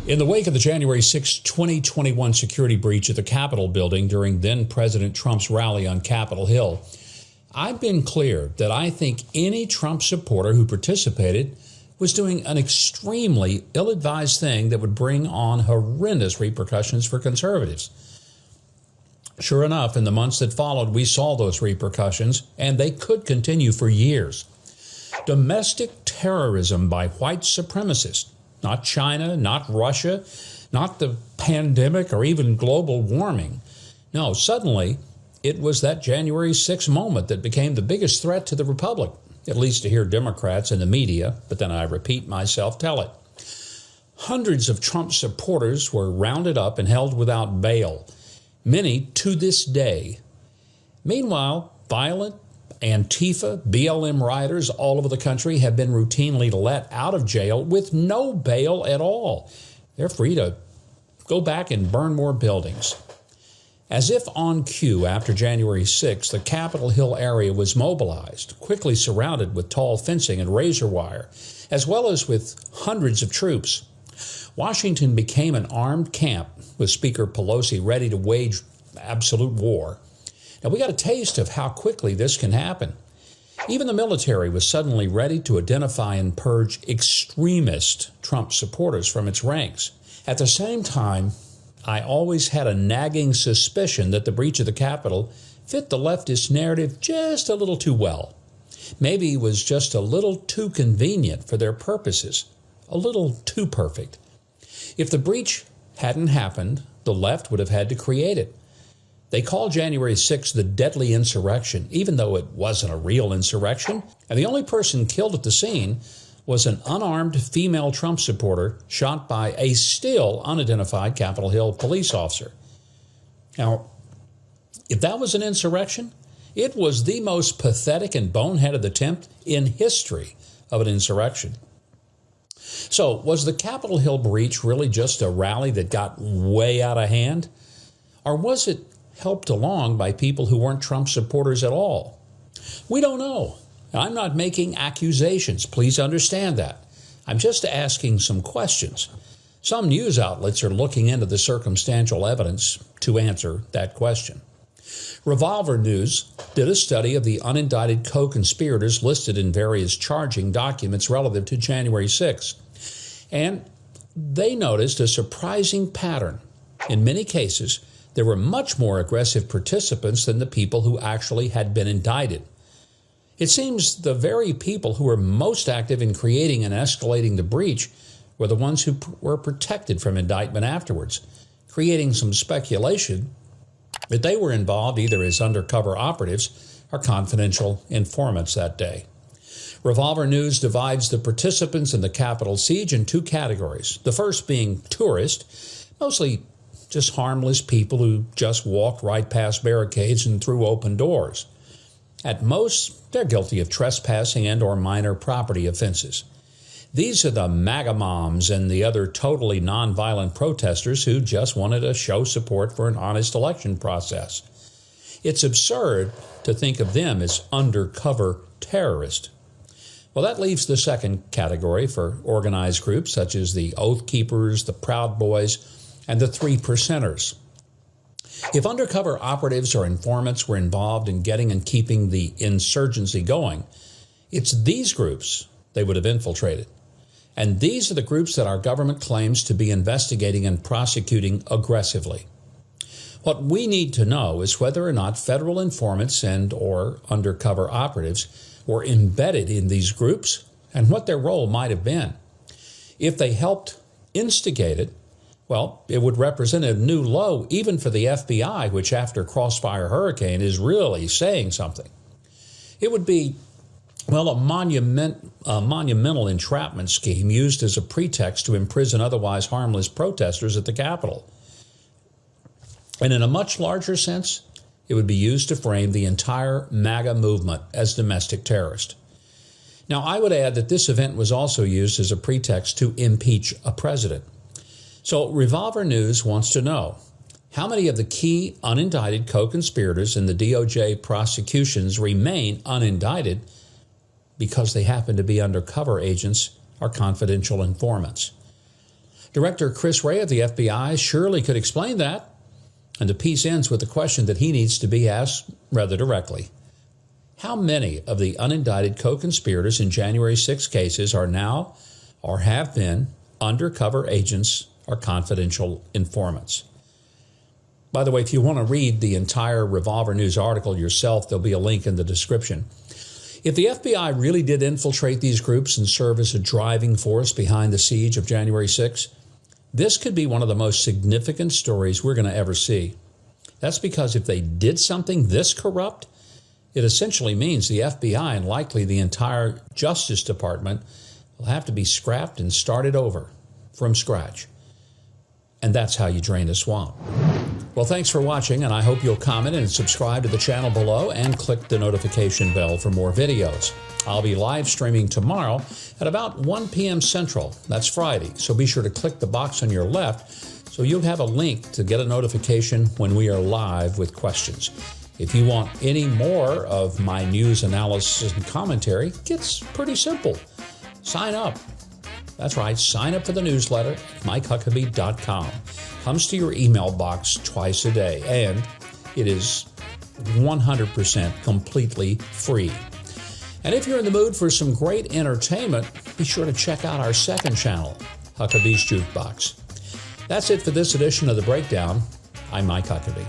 In the wake of the January 6, 2021 security breach at the Capitol building during then-President Trump's rally on Capitol Hill, I've been clear that I think any Trump supporter who participated was doing an extremely ill-advised thing that would bring on horrendous repercussions for conservatives. Sure enough, in the months that followed, we saw those repercussions, and they could continue for years. Domestic terrorism by white supremacists, not China, not Russia, not the pandemic or even global warming. No, suddenly it was that January 6 moment that became the biggest threat to the republic, at least to hear Democrats and the media, but then I repeat myself, tell it. Hundreds of Trump supporters were rounded up and held without bail, many to this day. Meanwhile, violent Antifa, BLM rioters all over the country have been routinely let out of jail with no bail at all. They're free to go back and burn more buildings. As if on cue, after January 6, the Capitol Hill area was mobilized, quickly surrounded with tall fencing and razor wire, as well as with hundreds of troops. Washington became an armed camp, with Speaker Pelosi ready to wage absolute war. Now, we got a taste of how quickly this can happen. Even the military was suddenly ready to identify and purge extremist Trump supporters from its ranks. At the same time, I always had a nagging suspicion that the breach of the Capitol fit the leftist narrative just a little too well. Maybe it was just a little too convenient for their purposes, a little too perfect. If the breach hadn't happened, the left would have had to create it. They call January 6 the deadly insurrection, even though it wasn't a real insurrection. And the only person killed at the scene was an unarmed female Trump supporter shot by a still unidentified Capitol Hill police officer. Now, if that was an insurrection, it was the most pathetic and boneheaded attempt in history of an insurrection. So, was the Capitol Hill breach really just a rally that got way out of hand? Or was it helped along by people who weren't Trump supporters at all? We don't know. I'm not making accusations. Please understand that. I'm just asking some questions. Some news outlets are looking into the circumstantial evidence to answer that question. Revolver News did a study of the unindicted co-conspirators listed in various charging documents relative to January 6, and they noticed a surprising pattern. In many cases, there were much more aggressive participants than the people who actually had been indicted. It seems the very people who were most active in creating and escalating the breach were the ones who were protected from indictment afterwards, creating some speculation that they were involved either as undercover operatives or confidential informants that day. Revolver News divides the participants in the Capitol siege in two categories, the first being tourists, mostly just harmless people who just walked right past barricades and through open doors. At most, they're guilty of trespassing and or minor property offenses. These are the MAGA moms and the other totally nonviolent protesters who just wanted to show support for an honest election process. It's absurd to think of them as undercover terrorists. Well, that leaves the second category for organized groups such as the Oath Keepers, the Proud Boys, and the Three Percenters. If undercover operatives or informants were involved in getting and keeping the insurgency going, it's these groups they would have infiltrated. And these are the groups that our government claims to be investigating and prosecuting aggressively. What we need to know is whether or not federal informants and or undercover operatives were embedded in these groups and what their role might have been. If they helped instigate it, well, it would represent a new low even for the FBI, which after Crossfire Hurricane is really saying something. It would be, well, a monumental entrapment scheme used as a pretext to imprison otherwise harmless protesters at the Capitol. And in a much larger sense, it would be used to frame the entire MAGA movement as domestic terrorist. Now, I would add that this event was also used as a pretext to impeach a president. So Revolver News wants to know, how many of the key unindicted co-conspirators in the DOJ prosecutions remain unindicted because they happen to be undercover agents or confidential informants? Director Chris Wray of the FBI surely could explain that. And the piece ends with the question that he needs to be asked rather directly. How many of the unindicted co-conspirators in January 6 cases are now or have been undercover agents or confidential informants? By the way, if you want to read the entire Revolver News article yourself, there'll be a link in the description. If the FBI really did infiltrate these groups and serve as a driving force behind the siege of January 6, this could be one of the most significant stories we're going to ever see. That's because if they did something this corrupt, it essentially means the FBI and likely the entire Justice Department will have to be scrapped and started over from scratch. And that's how you drain the swamp. Well, thanks for watching, and I hope you'll comment and subscribe to the channel below and click the notification bell for more videos. I'll be live streaming tomorrow at about 1 p.m. Central. That's Friday, so be sure to click the box on your left so you'll have a link to get a notification when we are live with questions. If you want any more of my news analysis and commentary, it's pretty simple. Sign up. That's right, sign up for the newsletter at MikeHuckabee.com. Comes to your email box twice a day, and it is 100% completely free. And if you're in the mood for some great entertainment, be sure to check out our second channel, Huckabee's Jukebox. That's it for this edition of The Breakdown. I'm Mike Huckabee.